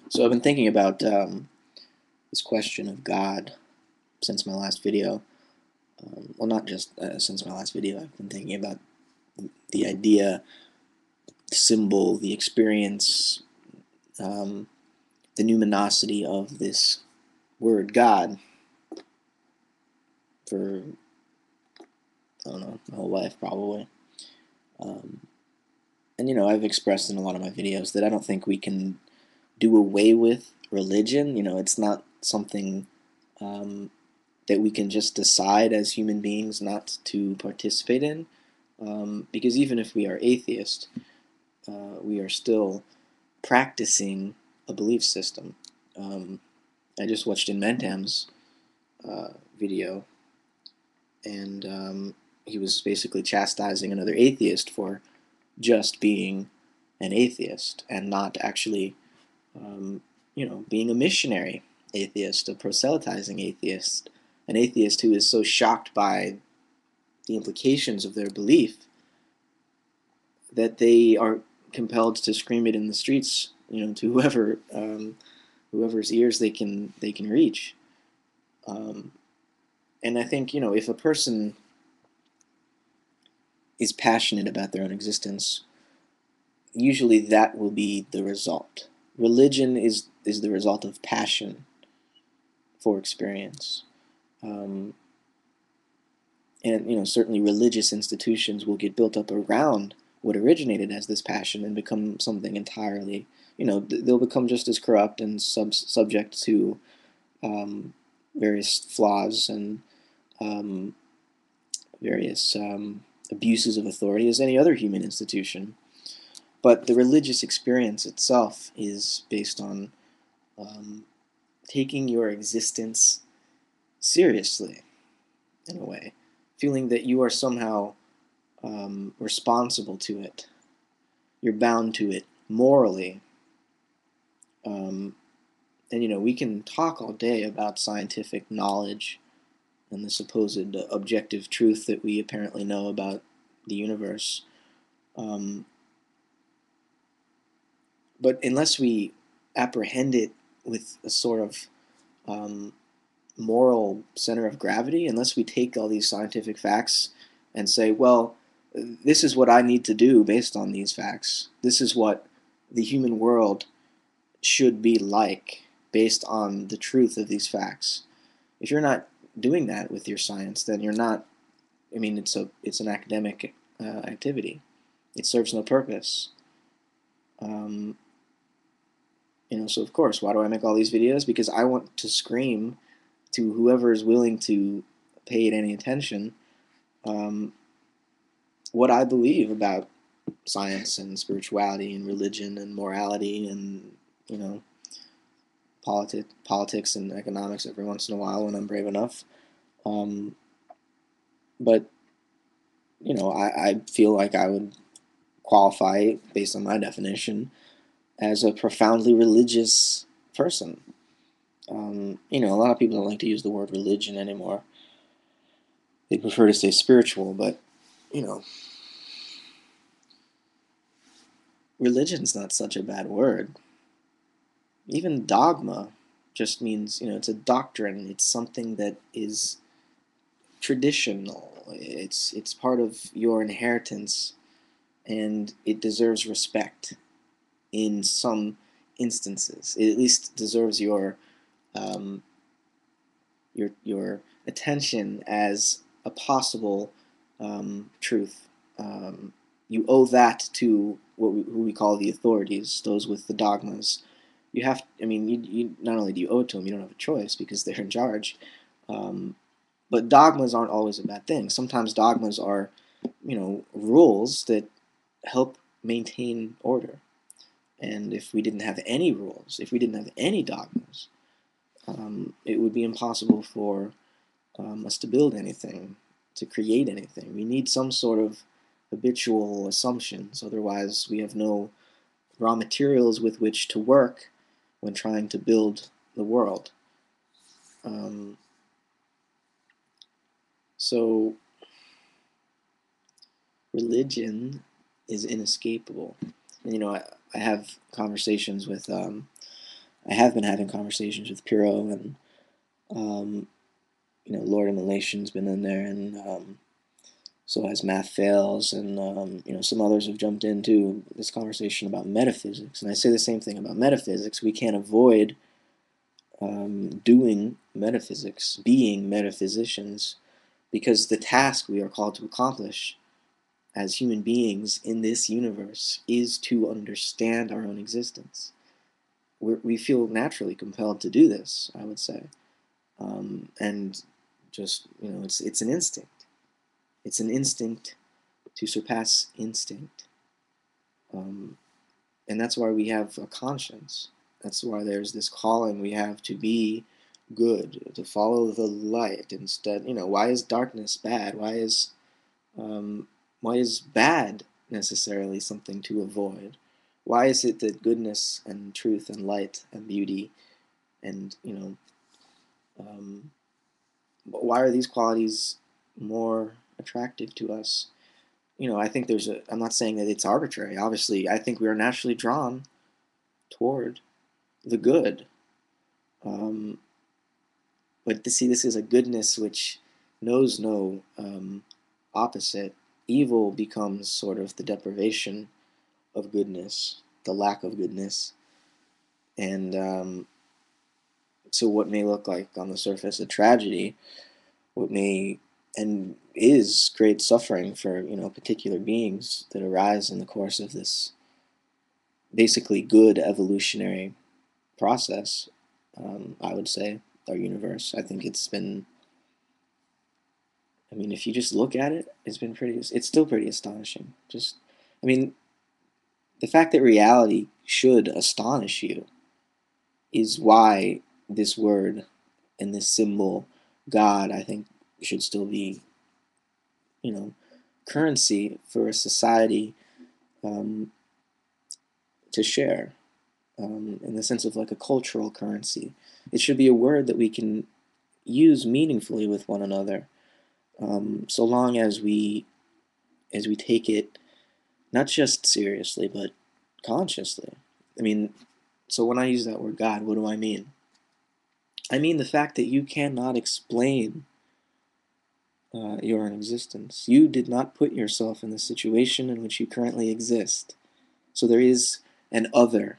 So I've been thinking about this question of God since my last video. Well, not just since my last video. I've been thinking about the idea, symbol, the experience, um, the numinosity of this word God for, I don't know, my whole life probably. Um, and I've expressed in a lot of my videos that I don't think we can do away with religion. It's not something um, that we can just decide as human beings not to participate in. Because even if we are atheist, we are still practicing a belief system. Um, I just watched In Mentam's video, and he was basically chastising another atheist for just being an atheist and not actually, being a missionary atheist, a proselytizing atheist, an atheist who is so shocked by the implications of their belief that they are compelled to scream it in the streets, to whoever's ears they can reach. Um, and I think if a person is passionate about their own existence, usually that will be the result. Religion is the result of passion for experience. Um, and certainly religious institutions will get built up around what originated as this passion and become something entirely, they'll become just as corrupt and subject to um, various flaws and um, various abuses of authority as any other human institution. But the religious experience itself is based on um, taking your existence seriously, in a way, feeling that you are somehow responsible to it. You're bound to it morally. Um, and we can talk all day about scientific knowledge and the supposed objective truth that we apparently know about the universe. Um, but unless we apprehend it with a sort of um, moral center of gravity, unless we take all these scientific facts and say, well, this is what I need to do based on these facts. This is what the human world should be like based on the truth of these facts. If you're not doing that with your science, then you're not. I mean, it's an academic activity. It serves no purpose. Um, so of course, why do I make all these videos? Because I want to scream to whoever is willing to pay it any attention um, what I believe about science and spirituality and religion and morality and you know politics and economics every once in a while when I'm brave enough. Um, but I feel like I would qualify based on my definition as a profoundly religious person. A lot of people don't like to use the word religion anymore. They prefer to say spiritual, but you know, religion's not such a bad word. Even dogma just means, it's a doctrine. It's something that is traditional. It's part of your inheritance, and it deserves respect in some instances. It at least deserves um, your attention as a possible truth. You owe that to who we call the authorities, those with the dogmas. You have, I mean, you not only do you owe it to them, you don't have a choice because they're in charge. Um, but dogmas aren't always a bad thing. Sometimes dogmas are, rules that help maintain order. And if we didn't have any rules, if we didn't have any dogmas, it would be impossible for us to build anything, to create anything. We need some sort of habitual assumptions, otherwise, we have no raw materials with which to work when trying to build the world. Um, so, religion is inescapable. And, I have conversations with I have been having conversations with Piro, and Lord Immolation's been in there, and so has Math Fails, and some others have jumped into this conversation about metaphysics. And I say the same thing about metaphysics. We can't avoid doing metaphysics, being metaphysicians, because the task we are called to accomplish as human beings in this universe is to understand our own existence. We feel naturally compelled to do this, I would say, and just it's an instinct. It's an instinct to surpass instinct, um, and that's why we have a conscience. That's why there's this calling we have to be good, to follow the light instead. Why is darkness bad? Um, why is bad necessarily something to avoid? Why is it that goodness and truth and light and beauty and um, why are these qualities more attractive to us? I think I'm not saying that it's arbitrary. Obviously, I think we are naturally drawn toward the good. Um, but to see this is a goodness which knows no opposite. Evil becomes sort of the deprivation of goodness, the lack of goodness. And so, what may look like on the surface a tragedy, what may and is great suffering for particular beings that arise in the course of this basically good evolutionary process. I would say our universe. I think it's been. I mean, if you just look at it, it's been pretty. It's still pretty astonishing. Just, I mean, the fact that reality should astonish you is why this word and this symbol, God, I think should still be, you know, currency for a society um, to share, in the sense of like a cultural currency. It should be a word that we can use meaningfully with one another, so long as we take it not just seriously but consciously. I mean, so when I use that word God, what do I mean? I mean the fact that you cannot explain your own existence. You did not put yourself in the situation in which you currently exist. So there is an other,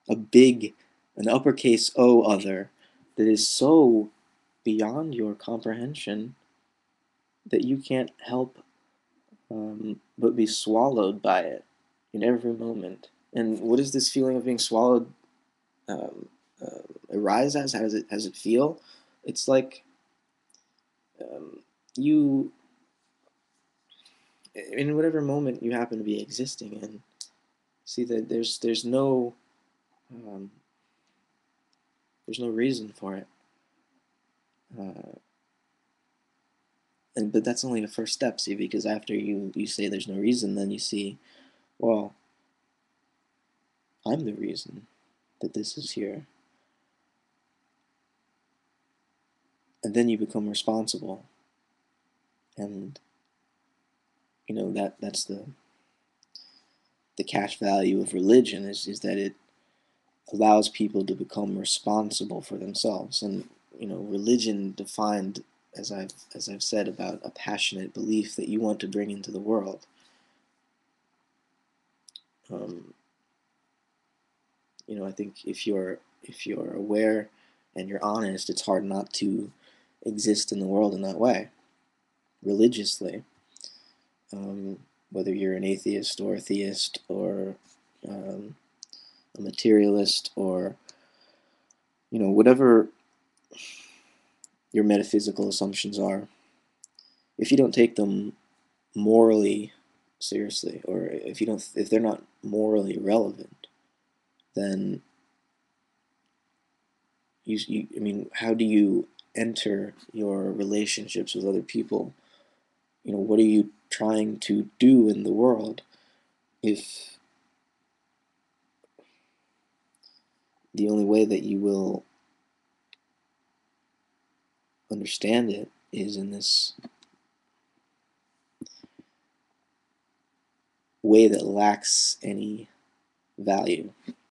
a big, an uppercase O other, that is so beyond your comprehension that you can't help but be swallowed by it in every moment. And what does this feeling of being swallowed um, arise as? How does it feel? It's like um, you, in whatever moment you happen to be existing in, see that um, there's no reason for it. Uh, but that's only the first step, see, because after you say there's no reason, then you see, well, I'm the reason that this is here, and then you become responsible, and that's the cash value of religion is that it allows people to become responsible for themselves. And religion defined, as I've said, about a passionate belief that you want to bring into the world. um, I think if you're aware and you're honest, it's hard not to exist in the world in that way, religiously. um, Whether you're an atheist or a theist or um, a materialist, or whatever your metaphysical assumptions are, if you don't take them morally seriously, or if they're not morally relevant, then I mean, how do you enter your relationships with other people? What are you trying to do in the world if the only way that you will understand it is in this way that lacks any value?